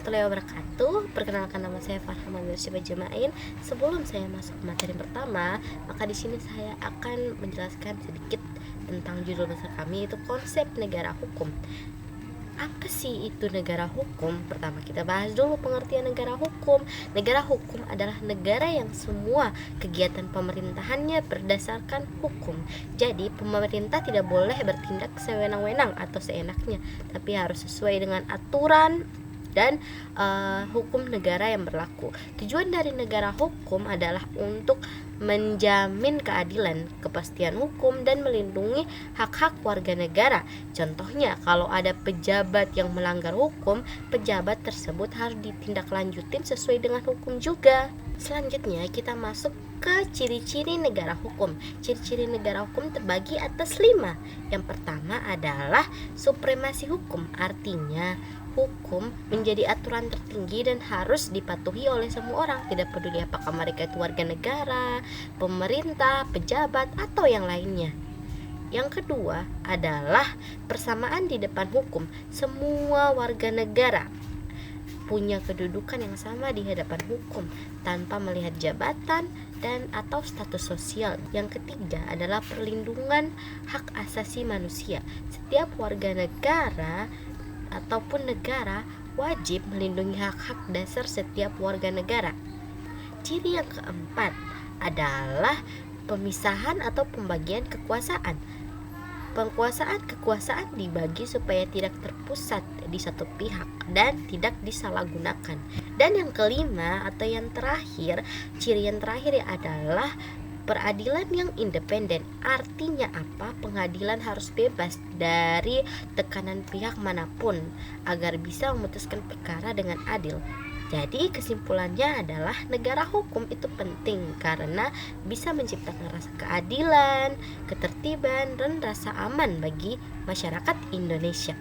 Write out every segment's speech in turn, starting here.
warahmatullahi wabarakatuh. Perkenalkan, nama saya Farha Manursyibah Jemain. Sebelum saya masuk ke materi pertama, maka di sini saya akan menjelaskan sedikit tentang judul besar kami, yaitu konsep negara hukum. Apa sih itu negara hukum? Pertama kita bahas dulu pengertian negara hukum. Negara hukum adalah negara yang semua kegiatan pemerintahannya berdasarkan hukum. Jadi pemerintah tidak boleh bertindak sewenang-wenang atau seenaknya, tapi harus sesuai dengan aturan dan hukum negara yang berlaku. Tujuan dari negara hukum adalah untuk menjamin keadilan, kepastian hukum, dan melindungi hak-hak warga negara. Contohnya, kalau ada pejabat yang melanggar hukum, pejabat tersebut harus ditindaklanjutin sesuai dengan hukum juga. Selanjutnya kita masuk ke ciri-ciri negara hukum. Ciri-ciri negara hukum terbagi atas 5. Yang pertama adalah supremasi hukum, artinya hukum menjadi aturan tertinggi dan harus dipatuhi oleh semua orang, tidak peduli apakah mereka itu warga negara, pemerintah, pejabat, atau yang lainnya. Yang kedua adalah persamaan di depan hukum. Semua warga negara punya kedudukan yang sama di hadapan hukum tanpa melihat jabatan dan atau status sosial. Yang ketiga adalah perlindungan hak asasi manusia. Setiap warga negara ataupun negara wajib melindungi hak-hak dasar setiap warga negara. Ciri yang keempat adalah pemisahan atau pembagian kekuasaan. Kekuasaan dibagi supaya tidak terpusat di satu pihak dan tidak disalahgunakan. Dan yang kelima atau yang terakhir, ciri yang terakhir adalah peradilan yang independen. Artinya apa? Pengadilan harus bebas dari tekanan pihak manapun agar bisa memutuskan perkara dengan adil. Jadi kesimpulannya adalah negara hukum itu penting karena bisa menciptakan rasa keadilan, ketertiban, dan rasa aman bagi masyarakat Indonesia.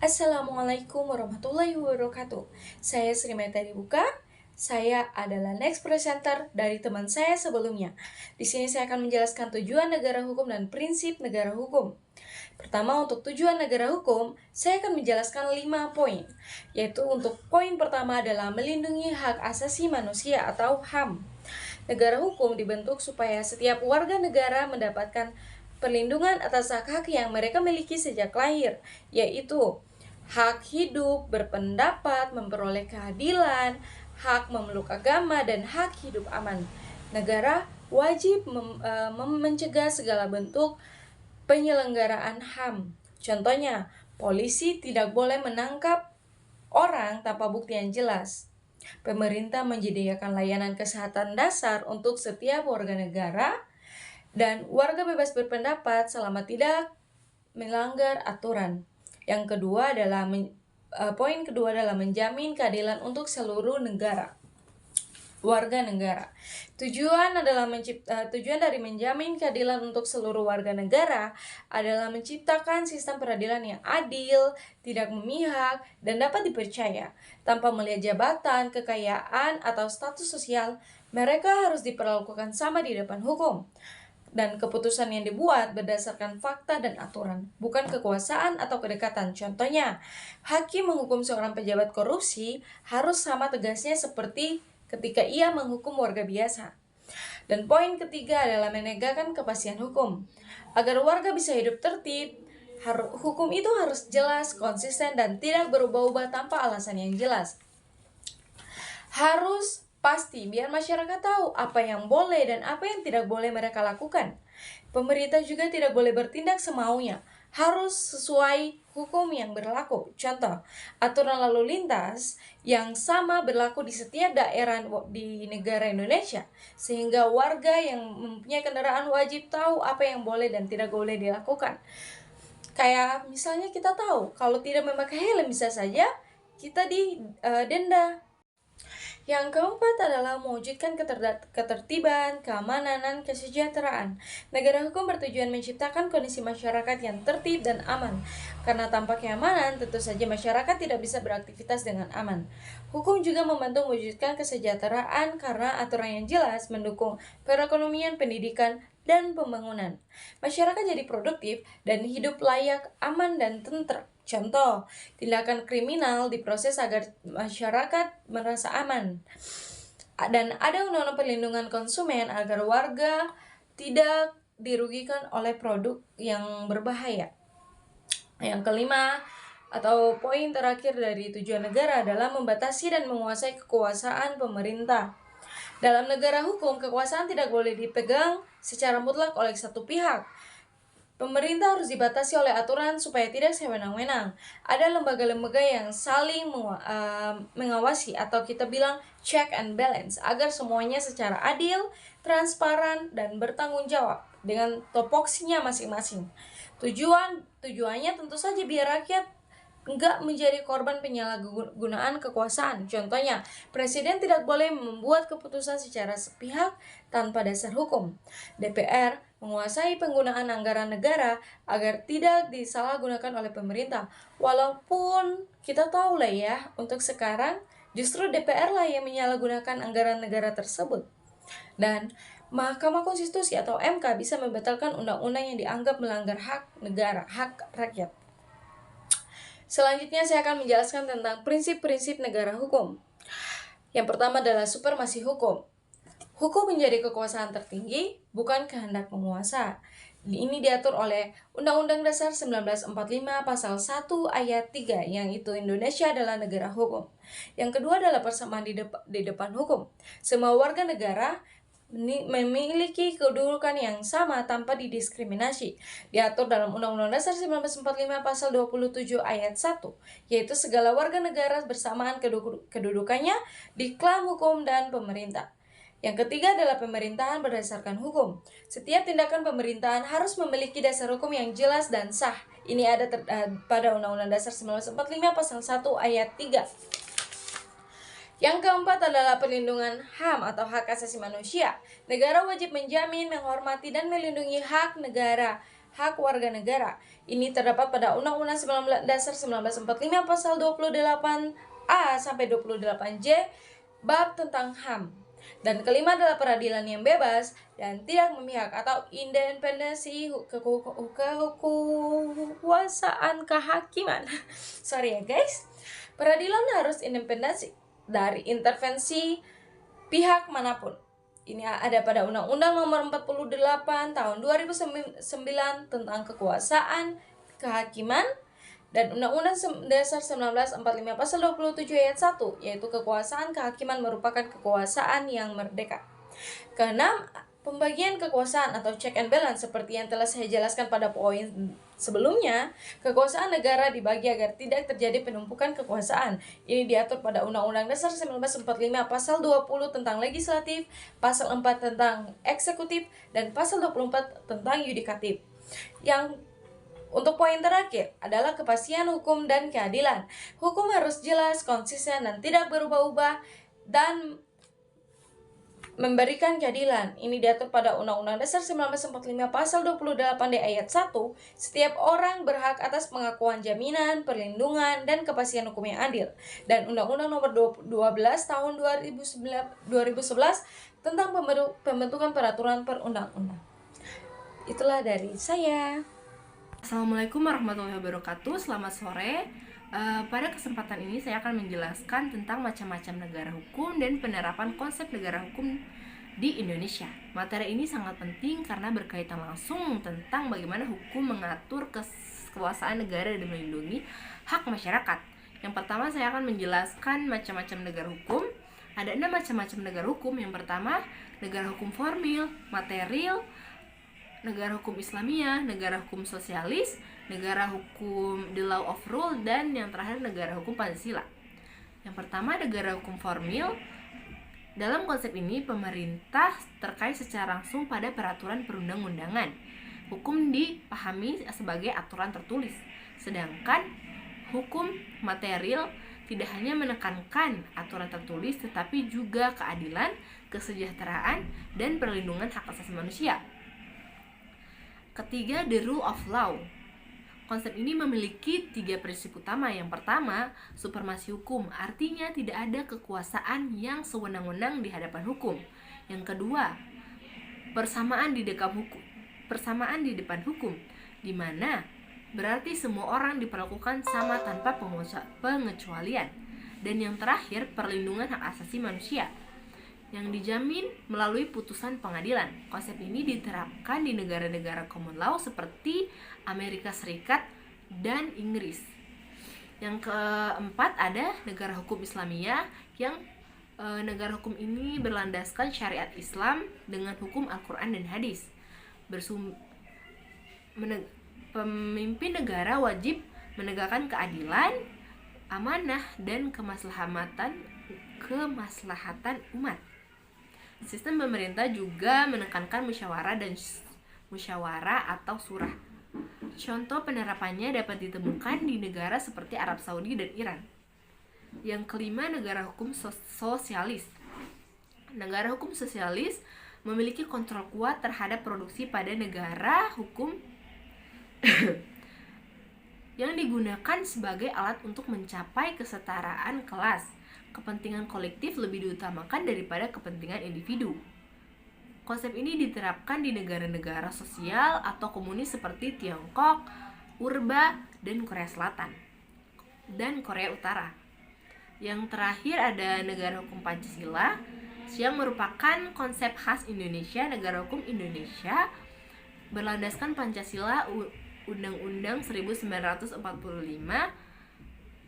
Assalamualaikum warahmatullahi wabarakatuh. Saya Sri Metari Buka. Saya adalah next presenter dari teman saya sebelumnya. Di sini saya akan menjelaskan tujuan negara hukum dan prinsip negara hukum. Pertama, untuk tujuan negara hukum, saya akan menjelaskan 5 poin. Yaitu untuk poin pertama adalah melindungi hak asasi manusia atau HAM. Negara hukum dibentuk supaya setiap warga negara mendapatkan perlindungan atas hak-hak yang mereka miliki sejak lahir, yaitu hak hidup, berpendapat, memperoleh keadilan, hak memeluk agama, dan hak hidup aman. Negara wajib mencegah segala bentuk penyelenggaraan HAM. Contohnya, polisi tidak boleh menangkap orang tanpa bukti yang jelas. Pemerintah menyediakan layanan kesehatan dasar untuk setiap warga negara, dan warga bebas berpendapat selama tidak melanggar aturan. Yang kedua adalah poin kedua adalah menjamin keadilan untuk seluruh warga negara. Tujuan dari menjamin keadilan untuk seluruh warga negara adalah menciptakan sistem peradilan yang adil, tidak memihak, dan dapat dipercaya. Tanpa melihat jabatan, kekayaan, atau status sosial, mereka harus diperlakukan sama di depan hukum. Dan keputusan yang dibuat berdasarkan fakta dan aturan, bukan kekuasaan atau kedekatan. Contohnya, hakim menghukum seorang pejabat korupsi harus sama tegasnya seperti ketika ia menghukum warga biasa. Dan poin ketiga adalah menegakkan kepastian hukum. Agar warga bisa hidup tertib, hukum itu harus jelas, konsisten, dan tidak berubah-ubah tanpa alasan yang jelas. Harus pasti biar masyarakat tahu apa yang boleh dan apa yang tidak boleh mereka lakukan. Pemerintah juga tidak boleh bertindak semaunya, harus sesuai hukum yang berlaku. Contoh, aturan lalu lintas yang sama berlaku di setiap daerah di negara Indonesia, sehingga warga yang mempunyai kendaraan wajib tahu apa yang boleh dan tidak boleh dilakukan. Kayak misalnya kita tahu, kalau tidak memakai helm bisa saja kita didenda. Yang keempat adalah mewujudkan ketertiban, keamanan, dan kesejahteraan. Negara hukum bertujuan menciptakan kondisi masyarakat yang tertib dan aman. Karena tanpa keamanan, tentu saja masyarakat tidak bisa beraktivitas dengan aman. Hukum juga membantu mewujudkan kesejahteraan karena aturan yang jelas mendukung perekonomian, pendidikan, dan pembangunan. Masyarakat jadi produktif dan hidup layak, aman, dan tentram. Contoh, tindakan kriminal diproses agar masyarakat merasa aman. Dan ada undang-undang perlindungan konsumen agar warga tidak dirugikan oleh produk yang berbahaya. Yang kelima, atau poin terakhir dari tujuan negara adalah membatasi dan menguasai kekuasaan pemerintah. Dalam negara hukum, kekuasaan tidak boleh dipegang secara mutlak oleh satu pihak. Pemerintah harus dibatasi oleh aturan supaya tidak sewenang-wenang. Ada lembaga-lembaga yang saling mengawasi atau kita bilang check and balance agar semuanya secara adil, transparan, dan bertanggung jawab dengan topoksinya masing-masing. Tujuannya tentu saja biar rakyat enggak menjadi korban penyalahgunaan kekuasaan. Contohnya, presiden tidak boleh membuat keputusan secara sepihak tanpa dasar hukum. DPR menguasai penggunaan anggaran negara agar tidak disalahgunakan oleh pemerintah. Walaupun kita tahu lah ya, untuk sekarang justru DPR lah yang menyalahgunakan anggaran negara tersebut. Dan Mahkamah Konstitusi atau MK bisa membatalkan undang-undang yang dianggap melanggar hak negara, hak rakyat. Selanjutnya saya akan menjelaskan tentang prinsip-prinsip negara hukum. Yang pertama adalah supremasi hukum. Hukum menjadi kekuasaan tertinggi, bukan kehendak penguasa. Ini diatur oleh Undang-Undang Dasar 1945 Pasal 1 Ayat 3, yang itu Indonesia adalah negara hukum. Yang kedua adalah persamaan di depan hukum. Semua warga negara memiliki kedudukan yang sama tanpa didiskriminasi. Diatur dalam Undang-Undang Dasar 1945 Pasal 27 Ayat 1, yaitu segala warga negara bersamaan kedudukannya di klam hukum dan pemerintah. Yang ketiga adalah pemerintahan berdasarkan hukum. Setiap tindakan pemerintahan harus memiliki dasar hukum yang jelas dan sah. Ini ada pada Undang-Undang Dasar 1945 Pasal 1 Ayat 3. Yang keempat adalah perlindungan HAM atau hak asasi manusia. Negara wajib menjamin, menghormati, dan melindungi hak negara, hak warga negara. Ini terdapat pada Undang-Undang Dasar 1945 Pasal 28A sampai 28J bab tentang HAM. Dan kelima adalah peradilan yang bebas dan tidak memihak atau independensi kekuasaan kehakiman. Sorry ya guys. Peradilan harus independensi dari intervensi pihak manapun. Ini ada pada Undang-Undang Nomor 48 Tahun 2009 tentang kekuasaan kehakiman dan Undang-Undang Dasar 1945 Pasal 27 Ayat 1, yaitu kekuasaan kehakiman merupakan kekuasaan yang merdeka. Keenam, pembagian kekuasaan atau check and balance seperti yang telah saya jelaskan pada poin sebelumnya. Kekuasaan negara dibagi agar tidak terjadi penumpukan kekuasaan. Ini diatur pada Undang-Undang Dasar 1945 Pasal 20 tentang legislatif, Pasal 4 tentang eksekutif, dan Pasal 24 tentang yudikatif. Yang untuk poin terakhir adalah kepastian hukum dan keadilan. Hukum harus jelas, konsisten, dan tidak berubah-ubah, dan memberikan keadilan. Ini diatur pada Undang-Undang Dasar 1945 Pasal 28D Ayat 1. Setiap orang berhak atas pengakuan jaminan, perlindungan, dan kepastian hukum yang adil. Dan Undang-Undang Nomor 12 Tahun 2011 tentang pembentukan peraturan perundang-undang. Itulah dari saya. Assalamualaikum warahmatullahi wabarakatuh. Selamat sore. Pada kesempatan ini saya akan menjelaskan tentang macam-macam negara hukum dan penerapan konsep negara hukum di Indonesia. Materi ini sangat penting karena berkaitan langsung tentang bagaimana hukum mengatur kekuasaan negara dan melindungi hak masyarakat. Yang pertama saya akan menjelaskan macam-macam negara hukum. Ada 6 macam-macam negara hukum. Yang pertama, negara hukum formil, material, negara hukum Islamiyah, negara hukum sosialis, negara hukum the law of rule, dan yang terakhir negara hukum Pancasila. Yang pertama, negara hukum formil. Dalam konsep ini, pemerintah terkait secara langsung pada peraturan perundang-undangan. Hukum dipahami sebagai aturan tertulis, sedangkan hukum material tidak hanya menekankan aturan tertulis, tetapi juga keadilan, kesejahteraan, dan perlindungan hak asasi manusia. Ketiga, the rule of law. Konsep ini memiliki 3 prinsip utama. Yang pertama, supremasi hukum, artinya tidak ada kekuasaan yang sewenang-wenang di hadapan hukum. Yang kedua, persamaan di depan hukum, di mana berarti semua orang diperlakukan sama tanpa pengecualian. Dan yang terakhir, perlindungan hak asasi manusia yang dijamin melalui putusan pengadilan. Konsep ini diterapkan di negara-negara common law seperti Amerika Serikat dan Inggris. Yang keempat ada negara hukum Islamiyah, yang negara hukum ini berlandaskan syariat Islam dengan hukum Al-Quran dan hadis. Pemimpin negara wajib menegakkan keadilan, amanah, dan kemaslahatan umat. Sistem pemerintah juga menekankan musyawarah atau surah. Contoh penerapannya dapat ditemukan di negara seperti Arab Saudi dan Iran. Yang kelima, negara hukum sosialis. Negara hukum sosialis memiliki kontrol kuat terhadap produksi pada negara hukum yang digunakan sebagai alat untuk mencapai kesetaraan kelas. Kepentingan kolektif lebih diutamakan daripada kepentingan individu. Konsep ini diterapkan di negara-negara sosial atau komunis seperti Tiongkok, Urba, dan Korea Selatan, dan Korea Utara. Yang terakhir ada negara hukum Pancasila, yang merupakan konsep khas Indonesia. Negara hukum Indonesia berlandaskan Pancasila, Undang-Undang 1945.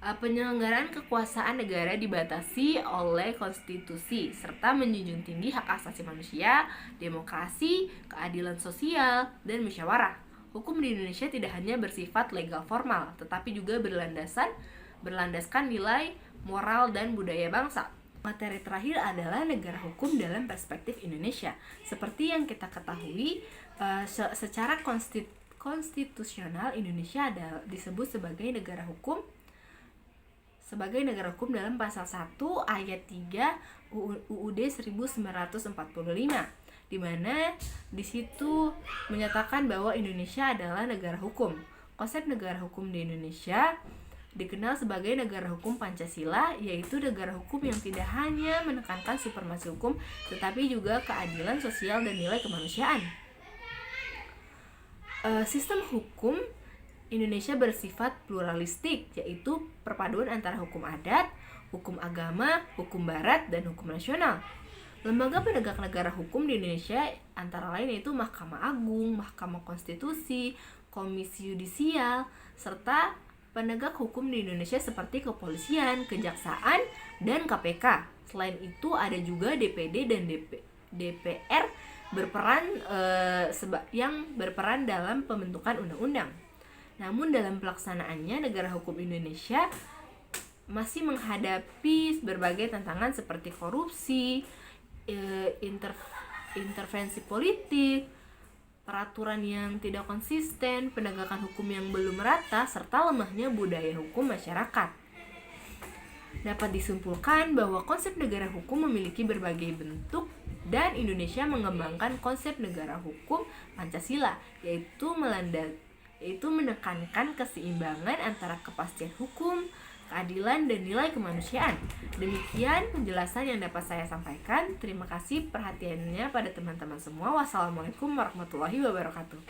Penyelenggaraan kekuasaan negara dibatasi oleh konstitusi serta menjunjung tinggi hak asasi manusia, demokrasi, keadilan sosial, dan musyawarah. Hukum di Indonesia tidak hanya bersifat legal formal, tetapi juga berlandaskan nilai moral dan budaya bangsa. Materi terakhir adalah negara hukum dalam perspektif Indonesia. Seperti yang kita ketahui, secara konstitusional Indonesia disebut sebagai negara hukum dalam pasal 1 ayat 3 UUD 1945, di mana di situ menyatakan bahwa Indonesia adalah negara hukum. Konsep negara hukum di Indonesia dikenal sebagai negara hukum Pancasila, yaitu negara hukum yang tidak hanya menekankan supremasi hukum, tetapi juga keadilan sosial dan nilai kemanusiaan. Sistem hukum Indonesia bersifat pluralistik, yaitu perpaduan antara hukum adat, hukum agama, hukum barat, dan hukum nasional. Lembaga penegak negara hukum di Indonesia antara lain yaitu Mahkamah Agung, Mahkamah Konstitusi, Komisi Yudisial, serta penegak hukum di Indonesia seperti kepolisian, kejaksaan, dan KPK. Selain itu ada juga DPD dan DPR yang berperan dalam pembentukan undang-undang. Namun dalam pelaksanaannya negara hukum Indonesia masih menghadapi berbagai tantangan seperti korupsi, intervensi politik, peraturan yang tidak konsisten, penegakan hukum yang belum merata, serta lemahnya budaya hukum masyarakat. Dapat disimpulkan bahwa konsep negara hukum memiliki berbagai bentuk dan Indonesia mengembangkan konsep negara hukum Pancasila, yaitu menekankan keseimbangan antara kepastian hukum, keadilan, dan nilai kemanusiaan. Demikian penjelasan yang dapat saya sampaikan. Terima kasih perhatiannya pada teman-teman semua. Wassalamualaikum warahmatullahi wabarakatuh.